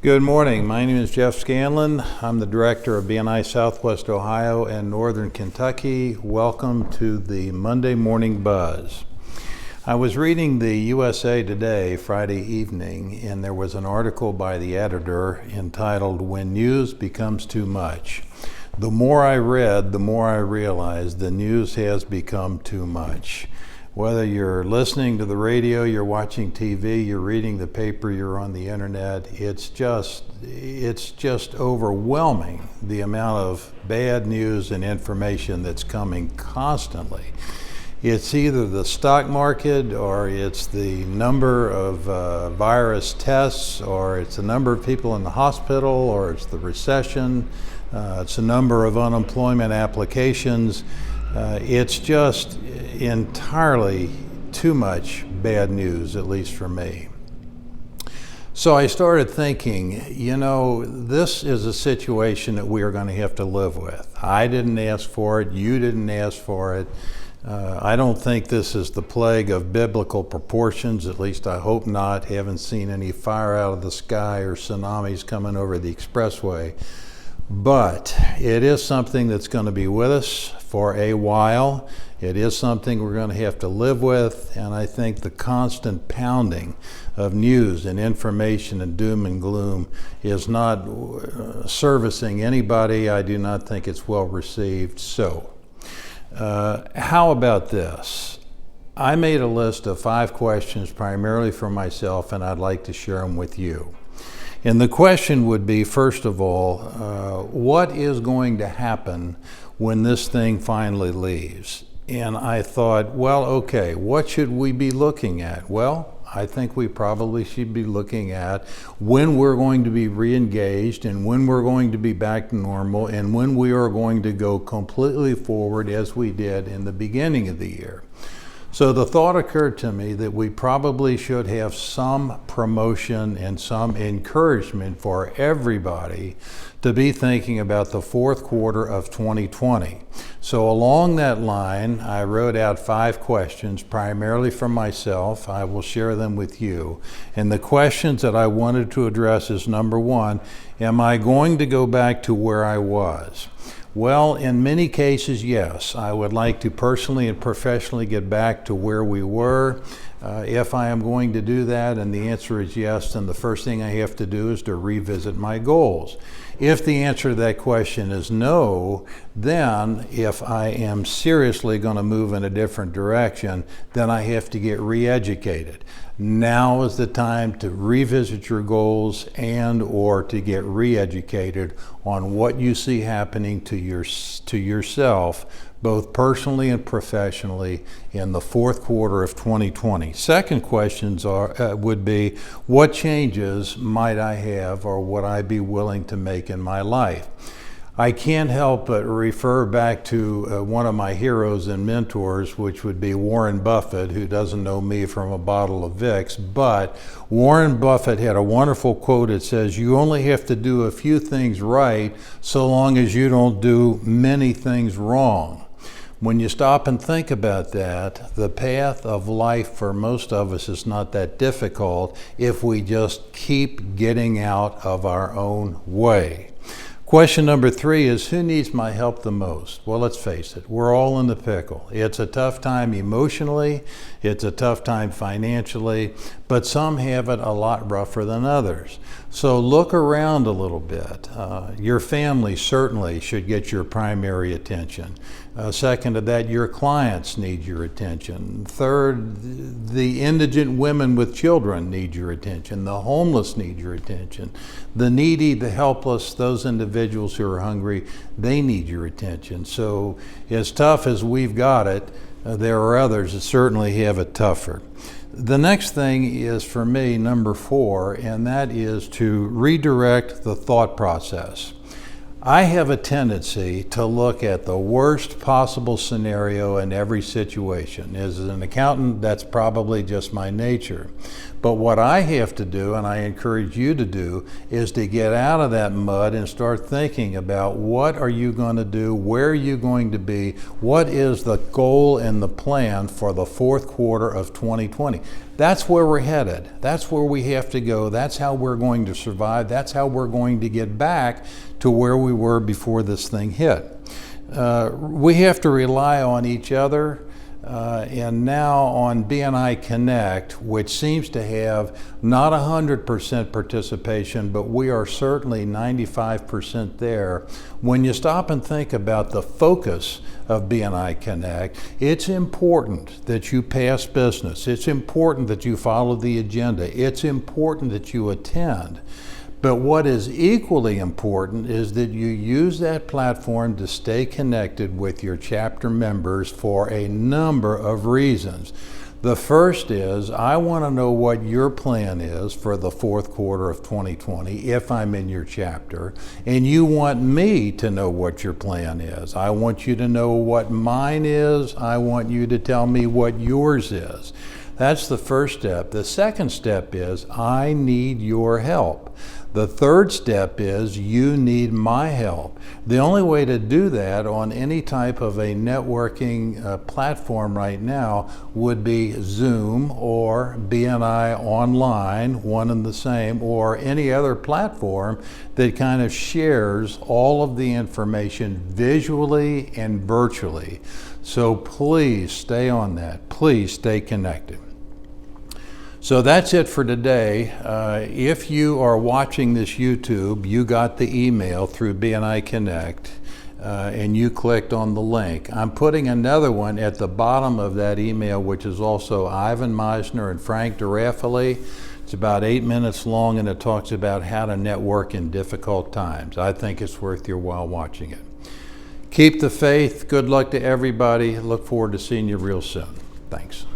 Good morning. My name is Jeff Scanlon. I'm the director of BNI Southwest Ohio and Northern Kentucky. Welcome to the Monday Morning Buzz. I was reading the USA Today Friday evening, and there was an article by the editor entitled, "When News Becomes Too Much." The more I read, the more I realized the news has become too much. Whether you're listening to the radio, you're watching TV, you're reading the paper, you're on the internet, it's just overwhelming, the amount of bad news and information that's coming constantly. It's either the stock market, or it's the number of virus tests, or it's the number of people in the hospital, or it's the recession, it's the number of unemployment applications. It's just entirely too much bad news, at least for me. So I started thinking, this is a situation that we are going to have to live with. I didn't ask for it. You didn't ask for it. I don't think this is the plague of biblical proportions, at least I hope not. Haven't seen any fire out of the sky or tsunamis coming over the expressway. But it is something that's going to be with us for a while. It is something we're going to have to live with, and I think the constant pounding of news and information and doom and gloom is not servicing anybody. I do not think it's well received. So, how about this? I made a list of 5 questions primarily for myself, and I'd like to share them with you. And the question would be, first of all, what is going to happen when this thing finally leaves? And I thought, well, okay, what should we be looking at? Well, I think we probably should be looking at when we're going to be re-engaged, and when we're going to be back to normal, and when we are going to go completely forward as we did in the beginning of the year. So the thought occurred to me that we probably should have some promotion and some encouragement for everybody to be thinking about the fourth quarter of 2020. So along that line, I wrote out 5 questions, primarily for myself. I will share them with you. And the questions that I wanted to address is, number 1, am I going to go back to where I was? Well, in many cases, yes. I would like to personally and professionally get back to where we were. If I am going to do that, and the answer is yes, then the first thing I have to do is to revisit my goals. If the answer to that question is no, then if I am seriously going to move in a different direction, then I have to get re-educated. Now is the time to revisit your goals and or to get re-educated on what you see happening to yourself, both personally and professionally, in the fourth quarter of 2020. Second questions would be, what changes might I have or would I be willing to make in my life? I can't help but refer back to one of my heroes and mentors, which would be Warren Buffett, who doesn't know me from a bottle of Vicks. But Warren Buffett had a wonderful quote. It says, "You only have to do a few things right so long as you don't do many things wrong." When you stop and think about that, the path of life for most of us is not that difficult if we just keep getting out of our own way. Question number 3 is, who needs my help the most? Well, let's face it, we're all in the pickle. It's a tough time emotionally, it's a tough time financially, but some have it a lot rougher than others. So look around a little bit. Your family certainly should get your primary attention. Second to that, your clients need your attention. Third, the indigent women with children need your attention. The homeless need your attention. The needy, the helpless, those individuals who are hungry, they need your attention. So as tough as we've got it, there are others that certainly have it tougher. The next thing is, for me, number 4, and that is to redirect the thought process. I have a tendency to look at the worst possible scenario in every situation. As an accountant, that's probably just my nature. But what I have to do, and I encourage you to do, is to get out of that mud and start thinking about what are you going to do, where are you going to be, what is the goal and the plan for the fourth quarter of 2020. That's where we're headed. That's where we have to go. That's how we're going to survive. That's how we're going to get back to where we were before this thing hit. We have to rely on each other. And now on BNI Connect, which seems to have not 100% participation, but we are certainly 95% there. When you stop and think about the focus of BNI Connect, it's important that you pass business. It's important that you follow the agenda. It's important that you attend. But what is equally important is that you use that platform to stay connected with your chapter members for a number of reasons. The first is, I want to know what your plan is for the fourth quarter of 2020 if I'm in your chapter, and you want me to know what your plan is. I want you to know what mine is. I want you to tell me what yours is. That's the first step. The second step is, I need your help. The third step is, you need my help. The only way to do that on any type of a networking platform right now would be Zoom or BNI Online, one and the same, or any other platform that kind of shares all of the information visually and virtually. So please stay on that. Please stay connected. So that's it for today. If you are watching this YouTube, you got the email through BNI Connect and you clicked on the link. I'm putting another one at the bottom of that email, which is also Ivan Meisner and Frank DiRaffaele. It's about 8 minutes long and it talks about how to network in difficult times. I think it's worth your while watching it. Keep the faith. Good luck to everybody. Look forward to seeing you real soon. Thanks.